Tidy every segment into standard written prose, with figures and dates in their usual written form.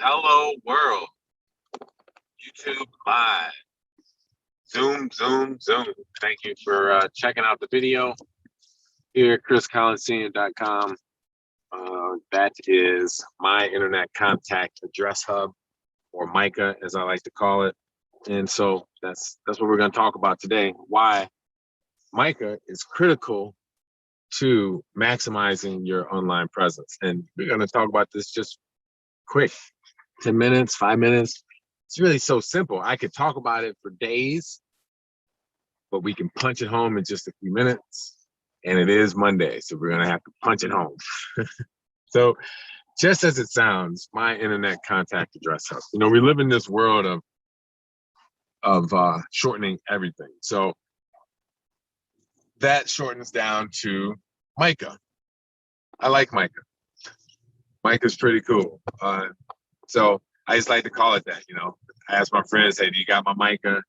Hello world, YouTube live, Zoom, Zoom, Zoom. Thank you for checking out the video here at chriscollinsenior.com. That is my internet contact address hub, or M.I.C.A.H, as I like to call it. And so that's what we're going to talk about today. Why M.I.C.A.H is critical to maximizing your online presence. And we're going to talk about this just quick, 10 minutes, 5 minutes. It's really so simple. I could talk about it for days, but we can punch it home in just a few minutes. And it is Monday, so we're going to have to punch it home. So just as it sounds, my internet contact address hub. You know, we live in this world of shortening everything. So that shortens down to M.I.C.A.H. I like M.I.C.A.H. M.I.C.A.H is pretty cool. So I just like to call it that, you know. I ask my friends, hey, do you got my M.I.C.A.H?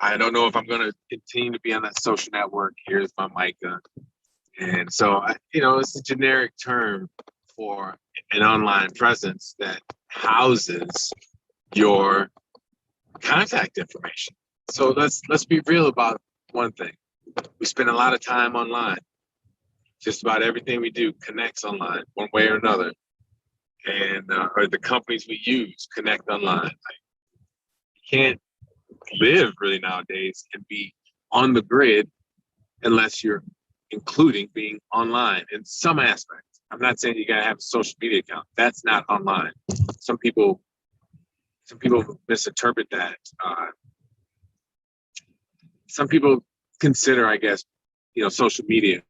I don't know if I'm going to continue to be on that social network. Here's my M.I.C.A.H. And so, you know, it's a generic term for an online presence that houses your contact information. So let's be real about one thing. We spend a lot of time online. Just about everything we do connects online one way or another. And or the companies we use connect online. Like, you can't live really nowadays and be on the grid unless you're including being online in some aspect. I'm not saying you gotta have a social media account. That's not online. Some people misinterpret that. Some people consider, I guess, you know, social media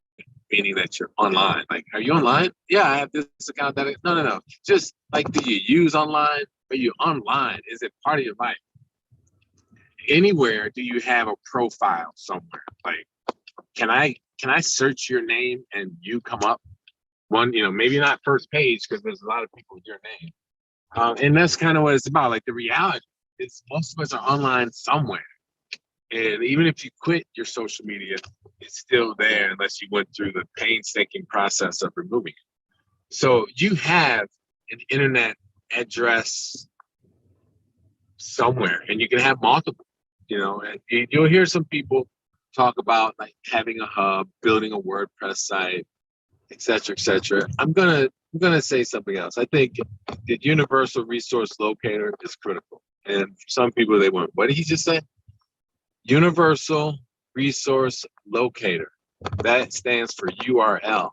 meaning that you're online. Like, are you online? Yeah, I have this account. No. Just like, do you use online? Are you online? Is it part of your life? Anywhere do you have a profile somewhere? Like, can I search your name and you come up? One, you know, maybe not first page because there's a lot of people with your name. And that's kind of what it's about. Like, the reality is most of us are online somewhere. And even if you quit your social media, it's still there unless you went through the painstaking process of removing it. So you have an internet address somewhere, and you can have multiple, you know, and you'll hear some people talk about like having a hub, building a WordPress site, et cetera, et cetera. I'm gonna say something else. I think the universal resource locator is critical. And for some people, they went, what did he just say? Universal Resource Locator. That stands for URL.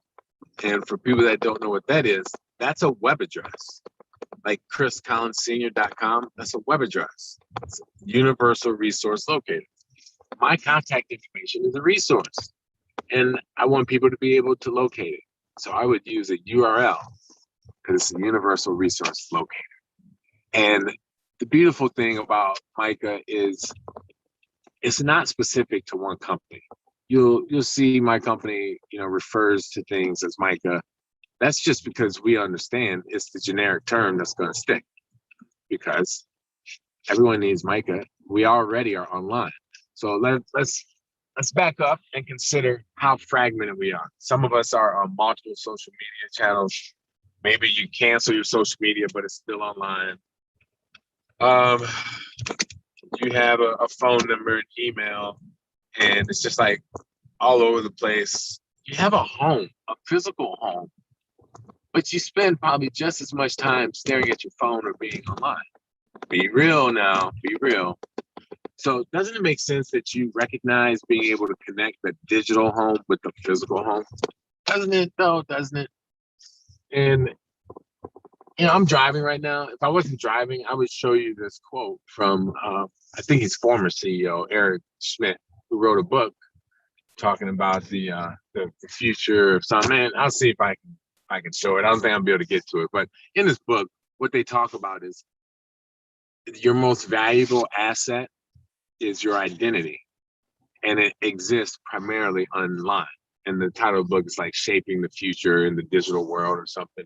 And for people that don't know what that is, that's a web address. Like chriscollinsenior.com, that's a web address. It's a Universal Resource Locator. My contact information is a resource, and I want people to be able to locate it. So I would use a URL because it's a Universal Resource Locator. And the beautiful thing about M.I.C.A.H is it's not specific to one company. You'll see my company, you know, refers to things as M.I.C.A.H. That's just because we understand it's the generic term that's going to stick, because everyone needs M.I.C.A.H. We already are online. So let's back up and consider how fragmented we are. Some of us are on multiple social media channels. Maybe you cancel your social media, but it's still online. You have a phone number, an email, and it's just like all over the place. You have a home, a physical home, but you spend probably just as much time staring at your phone or being online. Be real now, be real. So doesn't it make sense that you recognize being able to connect the digital home with the physical home? Doesn't it though, doesn't it? And you know, I'm driving right now. If I wasn't driving, I would show you this quote from, I think he's former CEO, Eric Schmidt, who wrote a book talking about the future of something. Man, I'll see if I can show it. I don't think I'll be able to get to it. But in this book, what they talk about is your most valuable asset is your identity. And it exists primarily online. And the title of the book is like Shaping the Future in the Digital World or something.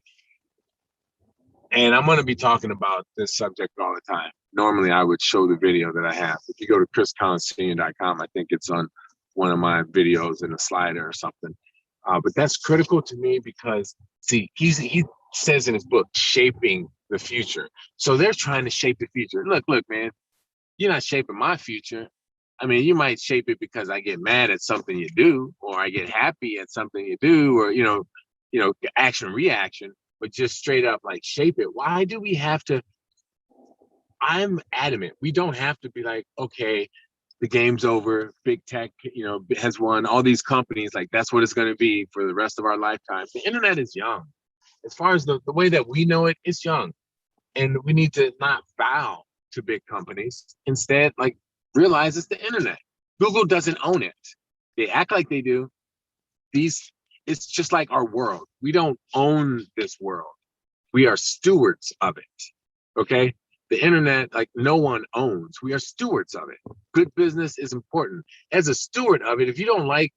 And I'm going to be talking about this subject all the time. Normally, I would show the video that I have. If you go to chriscollinsenior.com, I think it's on one of my videos in a slider or something. But that's critical to me because, see, he says in his book, shaping the future. So they're trying to shape the future. Look, man, you're not shaping my future. I mean, you might shape it because I get mad at something you do, or I get happy at something you do, or action reaction. But just straight up like shape it. Why do we have to? I'm adamant. We don't have to be like, okay, the game's over. Big tech, has won. All these companies, like that's what it's going to be for the rest of our lifetime. The internet is young. As far as the way that we know it, it's young. And we need to not bow to big companies. Instead, like realize it's the internet. Google doesn't own it. They act like they do. It's just like our world. We don't own this world. We are stewards of it. Okay? The internet, like no one owns. We are stewards of it. Good business is important. As a steward of it, if you don't like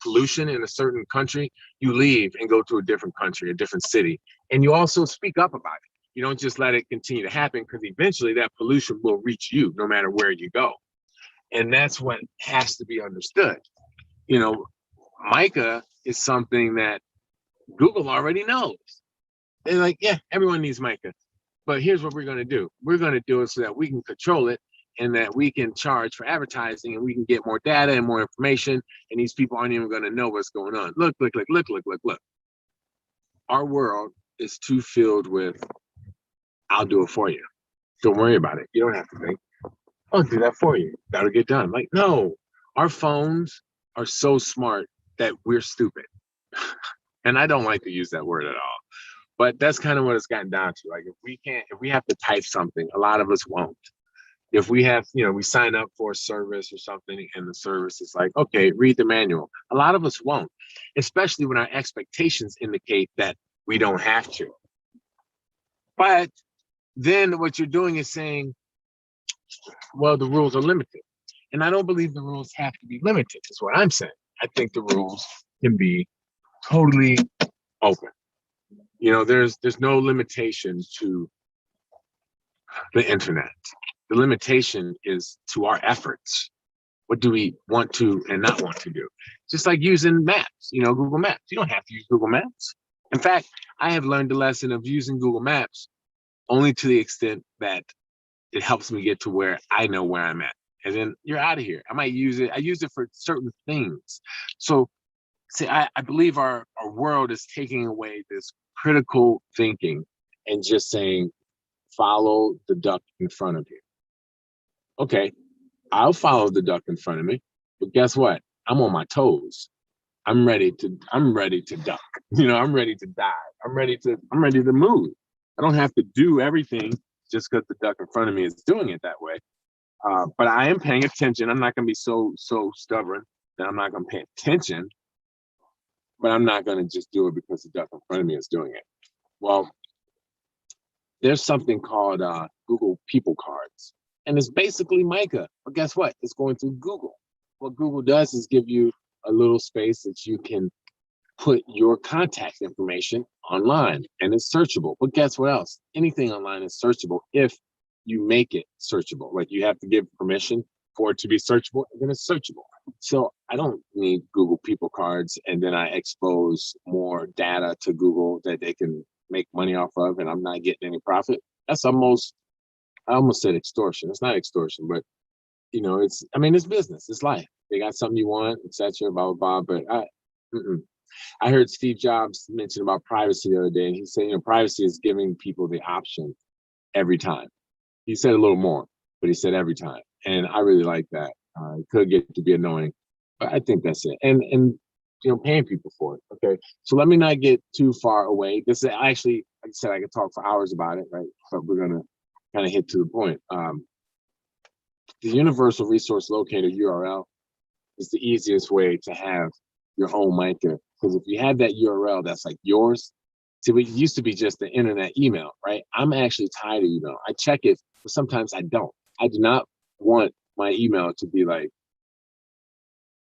pollution in a certain country, you leave and go to a different country, a different city, and you also speak up about it. You don't just let it continue to happen, because eventually that pollution will reach you no matter where you go. And that's what has to be understood. MICA is something that Google already knows. They're like, yeah, everyone needs MICA. But here's what we're going to do. We're going to do it so that we can control it, and that we can charge for advertising, and we can get more data and more information. And these people aren't even going to know what's going on. Look. Our world is too filled with, I'll do it for you. Don't worry about it. You don't have to think. I'll do that for you. That'll get done. Like, no, our phones are so smart that we're stupid. And I don't like to use that word at all. But that's kind of what it's gotten down to. Like, if we have to type something, a lot of us won't. If we have, we sign up for a service or something, and the service is like, okay, read the manual. A lot of us won't, especially when our expectations indicate that we don't have to. But then what you're doing is saying, well, the rules are limited. And I don't believe the rules have to be limited, is what I'm saying. I think the rules can be totally open. There's no limitation to the internet. The limitation is to our efforts. What do we want to and not want to do? Just like using maps, Google Maps. You don't have to use Google Maps. In fact, I have learned the lesson of using Google Maps only to the extent that it helps me get to where I know where I'm at. And then you're out of here. I might use it. I use it for certain things. So I believe our world is taking away this critical thinking and just saying, follow the duck in front of you. Okay, I'll follow the duck in front of me, but guess what? I'm on my toes. I'm ready to duck. I'm ready to dive. I'm ready to move. I don't have to do everything just because the duck in front of me is doing it that way. But I am paying attention. I'm not going to be so stubborn that I'm not going to pay attention. But I'm not going to just do it because the duck in front of me is doing it. Well, there's something called Google People Cards, and it's basically MICA. But guess what? It's going through Google. What Google does is give you a little space that you can put your contact information online, and it's searchable. But guess what else? Anything online is searchable if you make it searchable. Like, you have to give permission for it to be searchable, and then it's searchable. So I don't need Google People Cards, and then I expose more data to Google that they can make money off of, and I'm not getting any profit. That's I almost said extortion. It's not extortion, but it's business, it's life. They got something you want, etc. Blah blah blah. But I heard Steve Jobs mention about privacy the other day, and he said, privacy is giving people the option every time. He said a little more, but he said every time, and I really like that. It could get to be annoying, but I think that's it. And paying people for it. Okay, so let me not get too far away. This is actually, like I said, I could talk for hours about it, right? But we're gonna kind of hit to the point. The Universal Resource Locator URL is the easiest way to have your own MICA, because if you have that URL that's like yours, see, it used to be just the internet email, right? I'm actually tired of email. I check it, but sometimes I don't. I do not want my email to be like,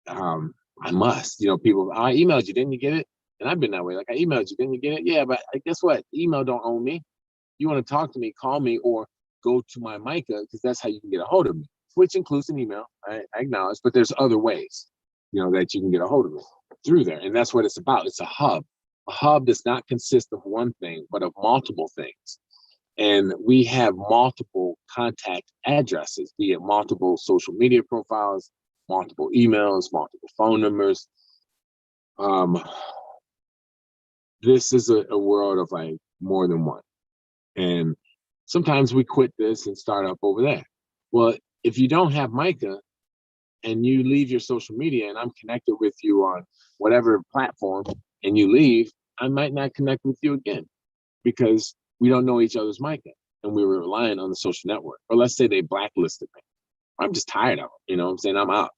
I must, people, I emailed you, didn't you get it? And I've been that way. Like, I emailed you, didn't you get it? Yeah, but guess what? Email don't own me. You want to talk to me, call me, or go to my MICA, because that's how you can get a hold of me, which includes an email. I acknowledge, but there's other ways, that you can get a hold of me through there. And that's what it's about. It's a hub. A hub does not consist of one thing, but of multiple things. And we have multiple contact addresses, be it multiple social media profiles, multiple emails, multiple phone numbers. Um, this is a world of like more than one. And sometimes we quit this and start up over there. Well, if you don't have M.I.C.A. and you leave your social media and I'm connected with you on whatever platform and you leave, I might not connect with you again because we don't know each other's M.I.C.A. and we were relying on the social network. Or let's say they blacklisted me. I'm just tired of them. You know what I'm saying? I'm out.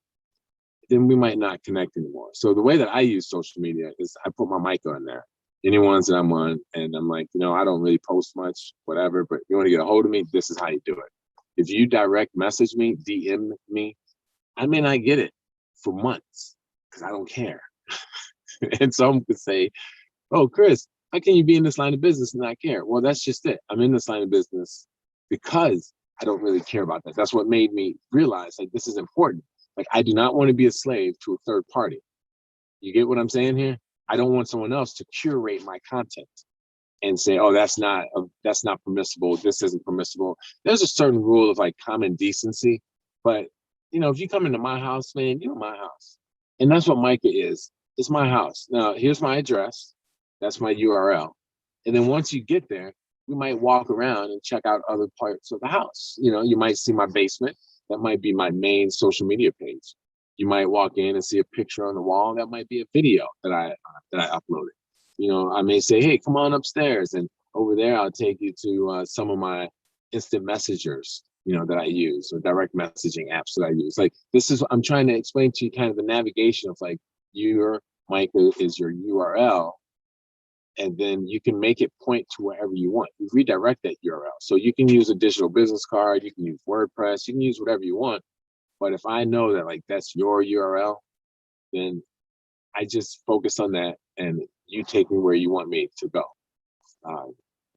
Then we might not connect anymore. So the way that I use social media is I put my M.I.C.A. on there. Any ones that I'm on, and I'm like, I don't really post much, whatever, but you want to get a hold of me, this is how you do it. If you direct message me, DM me, I may not get it for months because I don't care. And some could say, oh, Chris, how can you be in this line of business and not care? Well, that's just it. I'm in this line of business because I don't really care about that. That's what made me realize like this is important. Like I do not want to be a slave to a third party. You get what I'm saying here? I don't want someone else to curate my content and say, oh, that's not permissible. This isn't permissible. There's a certain rule of like common decency. But, if you come into my house, man, you're my house. And that's what M.I.C.A. is. It's my house. Now, here's my address. That's my URL. And then once you get there, we might walk around and check out other parts of the house. You might see my basement. That might be my main social media page. You might walk in and see a picture on the wall. That might be a video that I uploaded. I may say, hey, come on upstairs. And over there, I'll take you to some of my instant messengers, that I use or direct messaging apps that I use. Like I'm trying to explain to you kind of the navigation of like your M.I.C.A. is your URL. And then you can make it point to wherever you want. You redirect that URL. So you can use a digital business card, you can use WordPress, you can use whatever you want. But if I know that like that's your URL, then I just focus on that and you take me where you want me to go.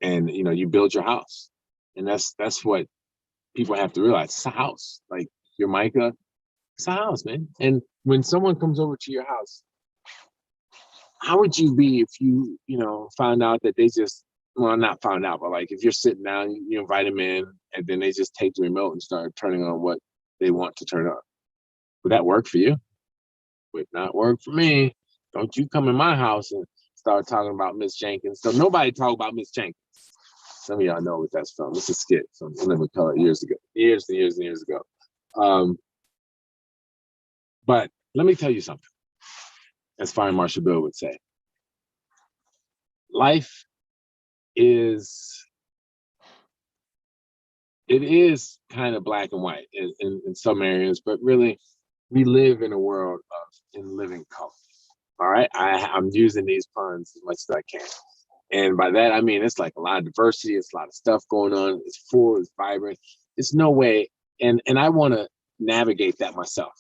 And you build your house. And that's what people have to realize. It's a house. Like your M.I.C.A., it's a house, man. And when someone comes over to your house, how would you be if you found out that they just, well, not found out, but like if you're sitting down, you invite them in and then they just take the remote and start turning on what they want to turn on? Would that work for you? Would not work for me. Don't you come in my house and start talking about Miss Jenkins. So nobody talk about Miss Jenkins. Some of y'all know what that's from. It's a skit from Living Color years and years ago. But let me tell you something. As Fire Marshal Bill would say, life is kind of black and white in some areas, but really we live in a world in living color. All right, I'm using these puns as much as I can. And by that, I mean, it's like a lot of diversity. It's a lot of stuff going on. It's full, it's vibrant. It's no way. And I want to navigate that myself.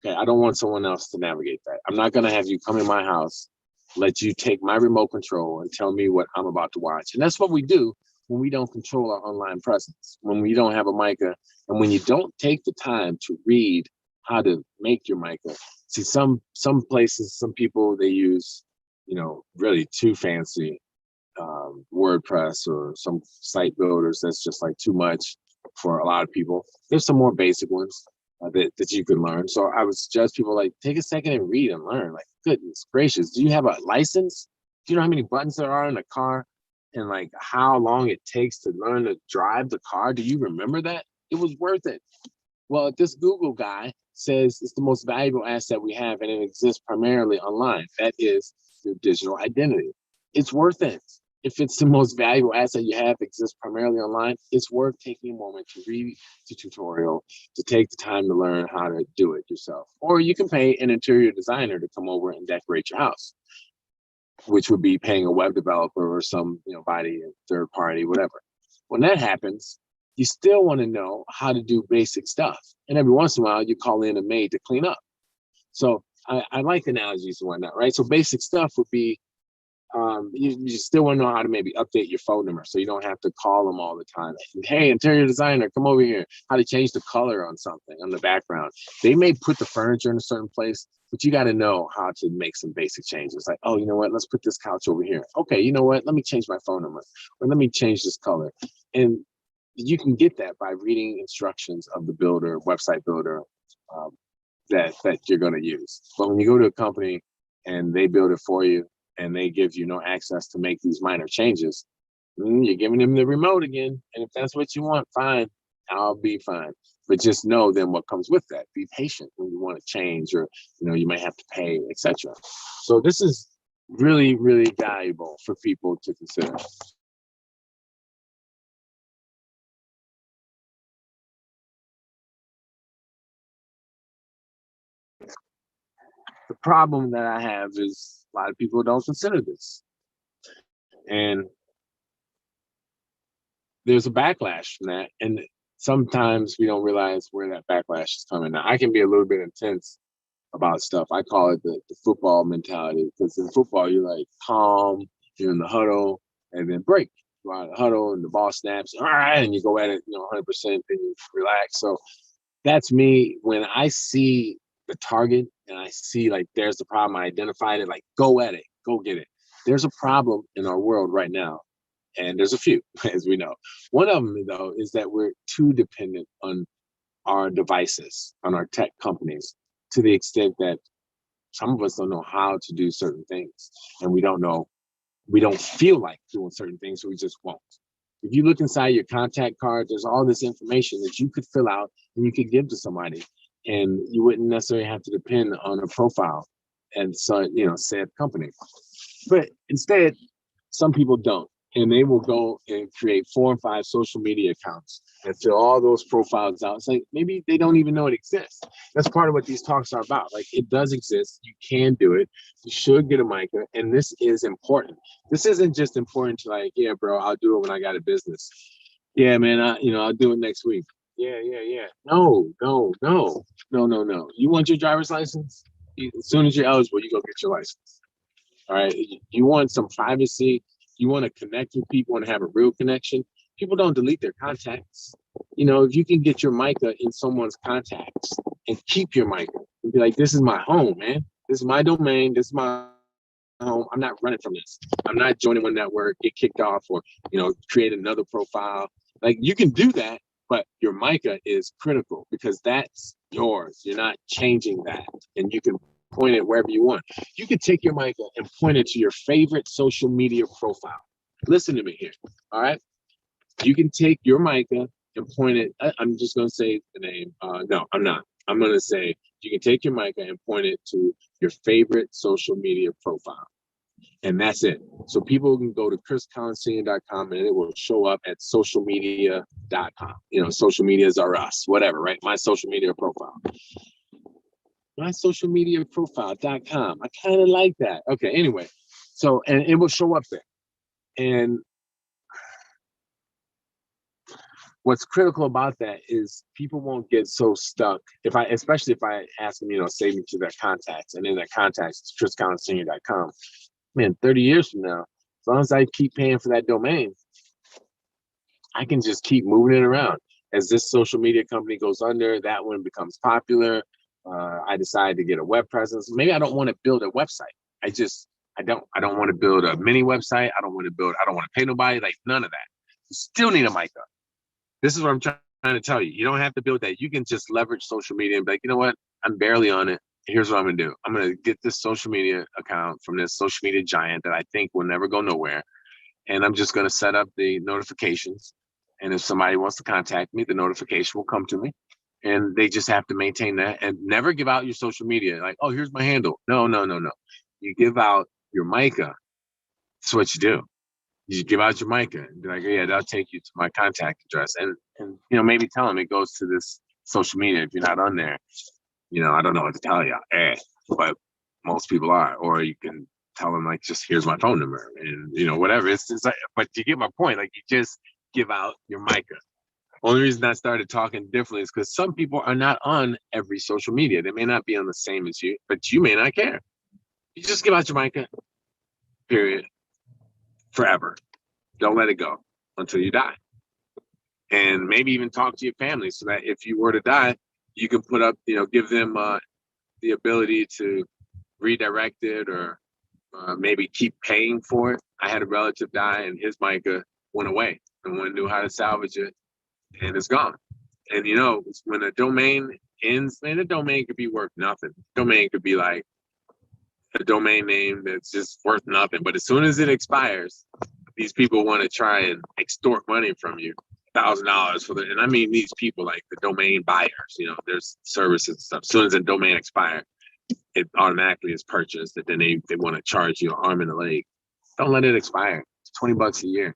Okay. I don't want someone else to navigate that. I'm not going to have you come in my house, let you take my remote control and tell me what I'm about to watch. And that's what we do when we don't control our online presence, when we don't have a M.I.C.A., and when you don't take the time to read how to make your M.I.C.A. See, some places, some people, they use, really too fancy WordPress or some site builders that's just like too much for a lot of people. There's some more basic ones that you can learn. So I would suggest people like take a second and read and learn. Like, goodness gracious, do you have a license? Do you know how many buttons there are in a car and like how long it takes to learn to drive the car? Do you remember that? It was worth it. Well, this Google guy says it's the most valuable asset we have and it exists primarily online. That is your digital identity. It's worth it. If it's the most valuable asset you have exists primarily online, it's worth taking a moment to read the tutorial, to take the time to learn how to do it yourself. Or you can pay an interior designer to come over and decorate your house, which would be paying a web developer or some body, third party, whatever. When that happens, you still want to know how to do basic stuff. And every once in a while, you call in a maid to clean up. So I like analogies and whatnot, right? So basic stuff would be, you still want to know how to maybe update your phone number so you don't have to call them all the time. Hey, interior designer, come over here. How to change the color on something on the background. They may put the furniture in a certain place, but you got to know how to make some basic changes. Like, oh, you know what? Let's put this couch over here. Okay, you know what? Let me change my phone number or let me change this color. And you can get that by reading instructions of the builder, website builder, um, that you're going to use. But when you go to a company and they build it for you and they give you no access to make these minor changes, you're giving them the remote again. And if that's what you want, fine, I'll be fine. But just know then what comes with that. Be patient when you want to change, or you may have to pay, etc. So this is really, really valuable for people to consider. The problem that I have is a lot of people don't consider this. And there's a backlash from that. And sometimes we don't realize where that backlash is coming. Now, I can be a little bit intense about stuff. I call it the football mentality, because in football, you're like calm, you're in the huddle, and then break. You're out of the huddle and the ball snaps, all right, and you go at it, 100%, and you relax. So that's me. When I see the target and I see like there's the problem, I identified it, like go at it, go get it. There's a problem in our world right now, and there's a few, as we know. One of them, though, is that we're too dependent on our devices, on our tech companies, to the extent that some of us don't know how to do certain things, and we don't feel like doing certain things, so we just won't. If you look inside your contact card, there's all this information that you could fill out and you could give to somebody, and you wouldn't necessarily have to depend on a profile and so said company. But instead, some people don't, and they will go and create 4 and 5 social media accounts and fill all those profiles out. It's like maybe they don't even know it exists. That's part of what these talks are about. Like, it does exist. You can do it. You should get a MICA, and this is important. This isn't just important to like, yeah, bro, I'll do it when I got a business. Yeah, man, I'll do it next week. Yeah, yeah, yeah. No, no, no, no, no, no. You want your driver's license? As soon as you're eligible, you go get your license. All right. You want some privacy. You want to connect with people and have a real connection. People don't delete their contacts. If you can get your MICA in someone's contacts and keep your MICA and be like, this is my home, man. This is my domain. This is my home. I'm not running from this. I'm not joining one network, get kicked off, or, create another profile. Like, you can do that, but your MICA is critical because that's yours. You're not changing that. And you can point it wherever you want. You can take your MICA and point it to your favorite social media profile. Listen to me here. All right. You can take your MICA and point it. I'm just going to say the name. No, I'm not. I'm going to say you can take your MICA and point it to your favorite social media profile. And that's it. So people can go to chriscollinsenior.com and it will show up at socialmedia.com. Social medias are us, whatever, right? My social media profile. My social media profile.com. I kind of like that. Okay, anyway. So, and it will show up there. And what's critical about that is people won't get so stuck. Especially if I ask them, save me to their contacts, and in their contacts, it's chriscollinsenior.com. Man, 30 years from now, as long as I keep paying for that domain, I can just keep moving it around. As this social media company goes under, that one becomes popular. I decide to get a web presence. Maybe I don't want to build a website. I don't want to build a mini website. I don't want to pay nobody, like none of that. You still need a MICA. This is what I'm trying to tell you. You don't have to build that. You can just leverage social media and be like, you know what? I'm barely on it. Here's what I'm going to do. I'm going to get this social media account from this social media giant that I think will never go nowhere. And I'm just going to set up the notifications. And if somebody wants to contact me, the notification will come to me. And they just have to maintain that and never give out your social media. Like, oh, here's my handle. No, no, no, no. You give out your MICA. That's what you do. You give out your MICA and be like, yeah, that'll take you to my contact address. And maybe tell them it goes to this social media. If you're not on there, I don't know what to tell you. But most people are. Or you can tell them, like, just here's my phone number and, whatever. It's like, but you get my point. Like, you just give out your MICA. Only reason I started talking differently is because some people are not on every social media. They may not be on the same as you, but you may not care. You just give out your MICA, period, forever. Don't let it go until you die. And maybe even talk to your family so that if you were to die, you can put up, give them the ability to redirect it, or maybe keep paying for it. I had a relative die and his MICA went away. No one knew how to salvage it, and it's gone. And you know, when a domain ends, man, a domain could be worth nothing. Domain could be like a domain name that's just worth nothing. But as soon as it expires, these people want to try and extort money from you. $1,000 for the, and I mean these people like the domain buyers. You know, there's services and stuff. As soon as a domain expires, it automatically is purchased. That then they want to charge you an arm and a leg. Don't let it expire. It's $20 a year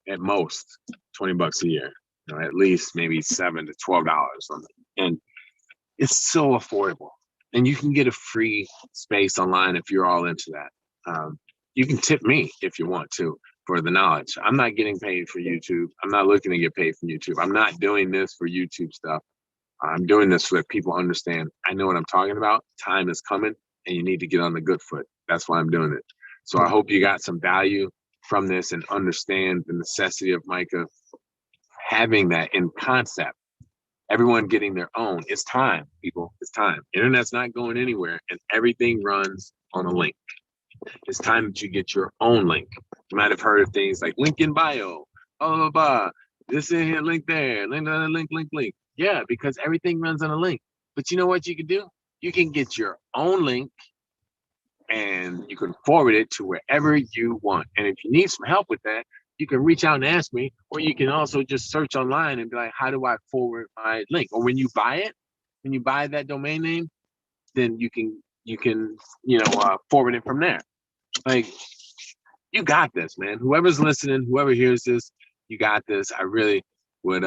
at most. $20 a year. You know, at least maybe $7 to $12 on it. And it's so affordable. And you can get a free space online if you're all into that. You can tip me if you want to for the knowledge. I'm not getting paid for YouTube. I'm not looking to get paid from YouTube. I'm not doing this for YouTube stuff. I'm doing this so that people understand I know what I'm talking about. Time is coming and you need to get on the good foot. That's why I'm doing it. So I hope you got some value from this and understand the necessity of M.I.C.A.H having that in concept. Everyone getting their own. It's time, people. It's time. Internet's not going anywhere and everything runs on a link. It's time that you get your own link. You might have heard of things like link in bio, blah, blah, blah. This in here, link there, link. Yeah, because everything runs on a link. But you know what you can do? You can get your own link and you can forward it to wherever you want. And if you need some help with that, you can reach out and ask me, or you can also just search online and be like, how do I forward my link? Or when you buy that domain name, then you can forward it from there. Like, you got this, man. Whoever's listening, whoever hears this, you got this. I really would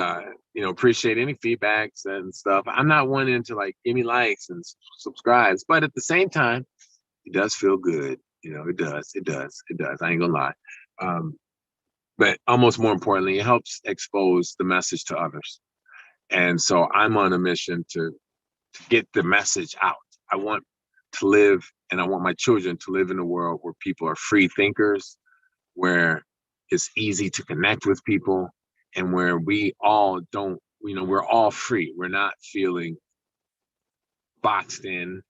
appreciate any feedbacks and stuff. I'm not wanting to like give me likes and subscribes, but at the same time, it does feel good. It does. I ain't gonna lie. But almost more importantly, it helps expose the message to others. And so I'm on a mission to get the message out. I want to live, and I want my children to live in a world where people are free thinkers, where it's easy to connect with people, and where we all don't, we're all free. We're not feeling boxed in,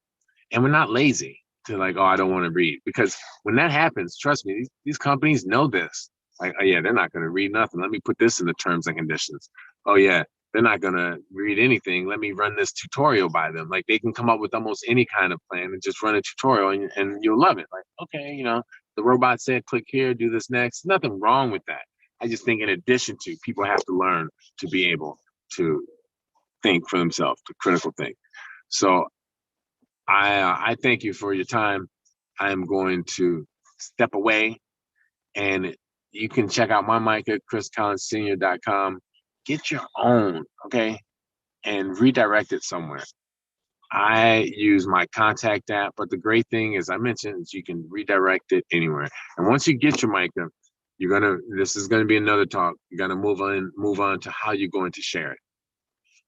and we're not lazy to like, oh, I don't want to read. Because when that happens, trust me, these companies know this. Like, oh yeah, they're not going to read nothing. Let me put this in the terms and conditions. Oh yeah, they're not going to read anything. Let me run this tutorial by them. Like, they can come up with almost any kind of plan and just run a tutorial and you'll love it. Like, okay, the robot said, click here, do this next. Nothing wrong with that. I just think in addition to, people have to learn to be able to think for themselves, to critical think. So I thank you for your time. I'm going to step away, and you can check out my M.I.C.A.H, chriscollinssenior.com. Get your own, okay, and redirect it somewhere. I use my contact app, but the great thing, as I mentioned, is you can redirect it anywhere. And once you get your M.I.C.A.H, this is gonna be another talk. You're gonna move on to how you're going to share it.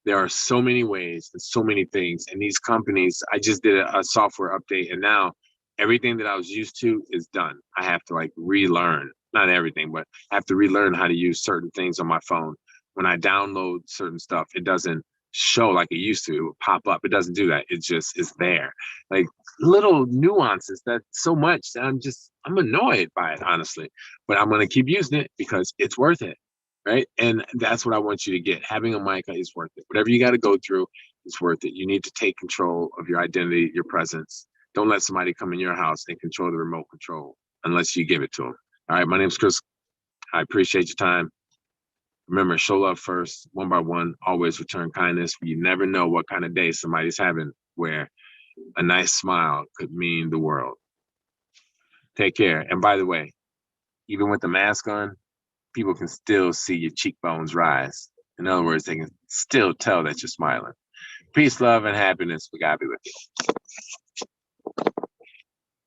There are so many ways and so many things. And these companies, I just did a software update, and now everything that I was used to is done. I have to like relearn, not everything, but I have to relearn how to use certain things on my phone. When I download certain stuff, it doesn't show like it used to. It would pop up. It doesn't do that. It just is there. Like little nuances that so much that I'm annoyed by it, honestly. But I'm gonna keep using it because it's worth it. Right. And that's what I want you to get. Having a M.I.C.A.H is worth it. Whatever you got to go through, it's worth it. You need to take control of your identity, your presence. Don't let somebody come in your house and control the remote control unless you give it to them. All right. My name's Chris. I appreciate your time. Remember, show love first, one by one, always return kindness. You never know what kind of day somebody's having where a nice smile could mean the world. Take care. And by the way, even with the mask on, people can still see your cheekbones rise. In other words, they can still tell that you're smiling. Peace, love, and happiness. We gotta be with you.